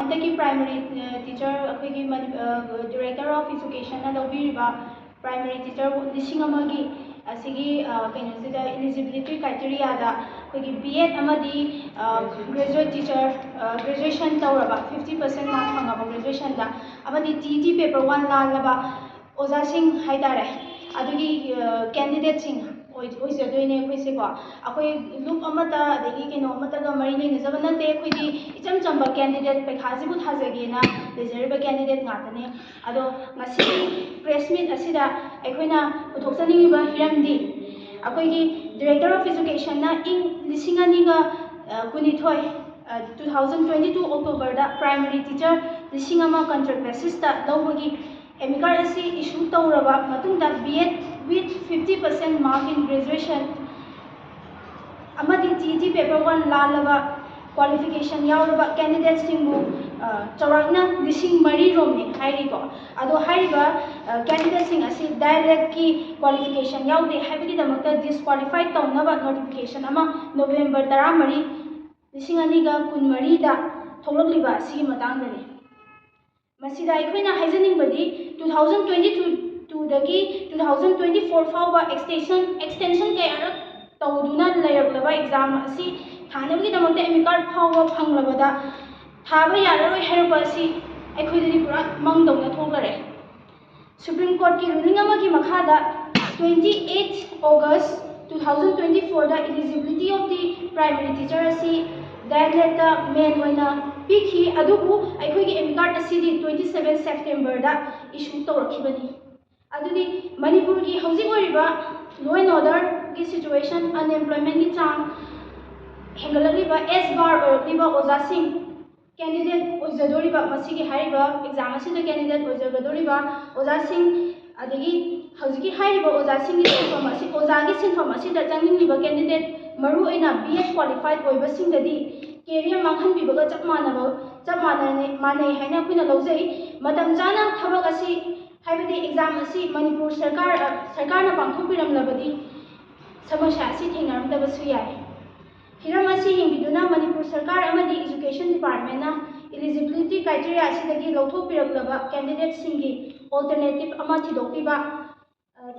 ꯍꯟꯗꯛꯀꯤ primary teacher ꯑꯩꯈꯣꯏꯒꯤ director of ꯏꯖꯨꯀꯦꯁꯟꯅ ꯂꯧꯕꯤꯔꯤꯕ primary teacher 1,000ꯒꯤ ꯑꯁꯤꯒꯤ ꯀꯩꯅꯣꯁꯤꯗ ꯏꯂꯤꯖꯤꯕꯤꯂꯤꯇꯤ ꯀ꯭ꯔꯥꯏꯇꯦꯔꯤꯌꯥꯗ ꯑꯩꯈꯣꯏꯒꯤ B.Ed ꯑꯃꯗꯤ ꯒ꯭ꯔꯦꯖꯨꯑꯦꯠ ꯇꯤꯆꯔ ꯒ꯭ꯔꯦꯖꯨꯑꯦꯁꯟ ꯇꯧꯔꯕ 50% ꯃꯥꯔꯛ ꯐꯪꯉꯕ ꯒ꯭ꯔꯦꯖꯨꯑꯦꯁꯟꯗ ꯑꯃꯗꯤ TET ꯄꯦꯄꯔ 1 ꯂꯥꯜꯂꯕ ꯑꯣꯖꯥꯁꯤꯡ ꯍꯥꯏꯇꯥꯔꯦ ꯑꯗꯨꯒꯤ ꯀꯦꯟꯗꯤꯗꯦꯠꯁꯤꯡ ꯑꯣꯏꯖꯗꯣꯏꯅꯦ ꯑꯩꯈꯣꯏꯁꯦꯀꯣ ꯑꯩꯈꯣꯏ ꯂꯨꯞ ꯑꯃꯠꯇ ꯑꯗꯒꯤ ꯀꯩꯅꯣ ꯑꯃꯠꯇꯒ ꯃꯔꯤ ꯂꯩꯅꯖꯕ ꯅꯠꯇꯦ ꯑꯩꯈꯣꯏꯗꯤ ꯏꯆꯝ ꯆꯝꯕ ꯀꯦꯟꯗꯤꯗꯦꯠ ꯄꯩꯈꯥꯁꯤꯕꯨ ꯊꯥꯖꯒꯦꯅ ꯂꯩꯖꯔꯤꯕ ꯀꯦꯟꯗꯤꯗꯦꯠ ꯉꯥꯛꯇꯅꯦ ꯑꯗꯣ ꯉꯁꯤꯒꯤ ꯄ꯭ꯔꯦꯁ ꯃꯤꯠ ꯑꯁꯤꯗ ꯑꯩꯈꯣꯏꯅ ꯄꯨꯊꯣꯛꯆꯅꯤꯡꯉꯤꯕ ꯍꯤꯔꯝꯗꯤ ꯑꯩꯈꯣꯏꯒꯤ ꯗꯤꯔꯦꯛꯇꯔ ꯑꯣꯐ ꯏꯖꯨꯀꯦꯁꯟꯅ ꯏꯪ 2012 2022 ꯑꯣꯛꯇꯣꯕꯔꯗ ꯄ꯭ꯔꯥꯏꯃꯔꯤ ꯇꯤꯆꯔ 1,000 ꯀꯟꯇ꯭ꯔꯦꯛ ꯕꯦꯁꯤꯁꯇ ꯂꯧꯕꯒꯤ ꯑꯦꯃꯤꯀꯥꯔꯠ ꯑꯁꯤ ꯏꯁꯨ ꯇꯧꯔꯕ ꯃꯇꯨꯡꯗ B.Ed with 50% mark in graduation amadi TET paper 1 lalaba qualification yauraba candidates-singbu chawrakna 3,000 romni hairiko ado hairiba candidates-sing asi direct ki qualification yaude haibagi damakta disqualified tawnaba notification ama November 13 2013 da tholakliba asi matangdani masida aikoina haijaningbadi 2022 dagi 2024 fauba extension kaya तौदुना लेरक्लबा exam असि थानबगी दमकते एमिकार्ड फाउबा फंगलबदा थाबा याररोय हेरबा असि अखोइदि पुरा मंगदौना थोगलरे supreme court की ruling अमगी मखादा 28 अगस्त 2024 दा eligibility of the primary teacher असि direct दा main होइना पिखि अदुबु अखोइगी एमिकार्ड असि 27 September दा इशू तौरखिबनी अदुदि मणिपुर की हौजिक ओइरिबा लॉ एंड ऑर्डर की सिचुएशन अनएम्प्लॉयमेंट की चांग हेंगललिबा S bar ओइरिबा ओजासिंग candidate ओइजदोरिबा मसिगी हारिबा exam असिदा candidate ओइजगदोरिबा ओजासिंग अदगी हौजिकी हारिबा ओजासिंग की सिनफम असि ओजागी सिनफम असिदा चंगिंगिबा कैंडिडेट मरु ओइना B.Ed क्वालिफाइड ओइबसिंगदि कैरियर मांगहनबिबगा चप माने हाइना अखोइना लौजै मतम चाना थबक असि हाइबदि एग्जाम असि मणिपुर सरकारना पांथोकबिरमलबदि समस्या असि थेंगरमदबसु याय हिरम असि यंगिदुना मणिपुर सरकार अमदि एजुकेशन डिपार्टमेंटना एलिजिबिलिटी क्राइटेरिया असिदगी लौथोकबिरमलबा कैंडिडेट सिंगी अल्टरनेटिव अमा थिदोकपिबा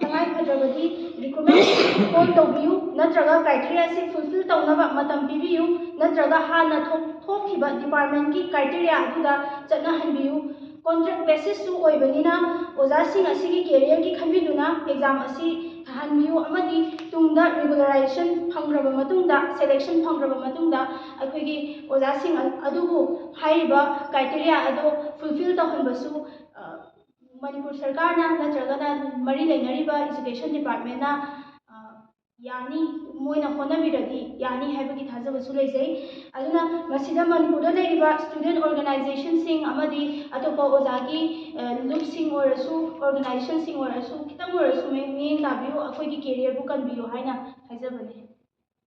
तंगाई फद्रबदि रिक्रूटमेंट कॉल तौबियु नत्रगा क्राइटेरिया असि फुलफिल तौनबा मतम पिबियु नत्रगा हाना थोकखिबा डिपार्टमेंट की क्राइटेरिया अदुदा चटनाहनबियु कॉन्ट्रैक्ट बेसिस सु ओइबनिना ओजासिंग असिगी कैरियर की खनबिदुना एग्जाम असि थाहनबियु अमदि तुंगदा रेगुलराइजेशन फंग्रबा मतुंगदा सिलेक्शन फंग्रबा मतुंगदा अखोइगी ओजासिंग अदुबु हाइरिबा क्राइटेरिया अदो फुलफिल तौहनबसु मणिपुर सरकारना नत्रगना मरी लेनरिबा एजुकेशन डिपार्टमेंटना यानी मोइना होनबिरदि यानी हाइबगी थाजबसु लेजै अदुना मसिदा मणिपुरदा लेरिबा स्टूडेंट ऑर्गेनाइजेशन सिंग अमदि अतोपा ओजागी लुप सिंग ओरसु ऑर्गेनाइजेशन सिंग ओरसु खितंग ओरसु मेन ताबियु अखोइगी कैरियर बु कनबियु हाइना हाइजबने।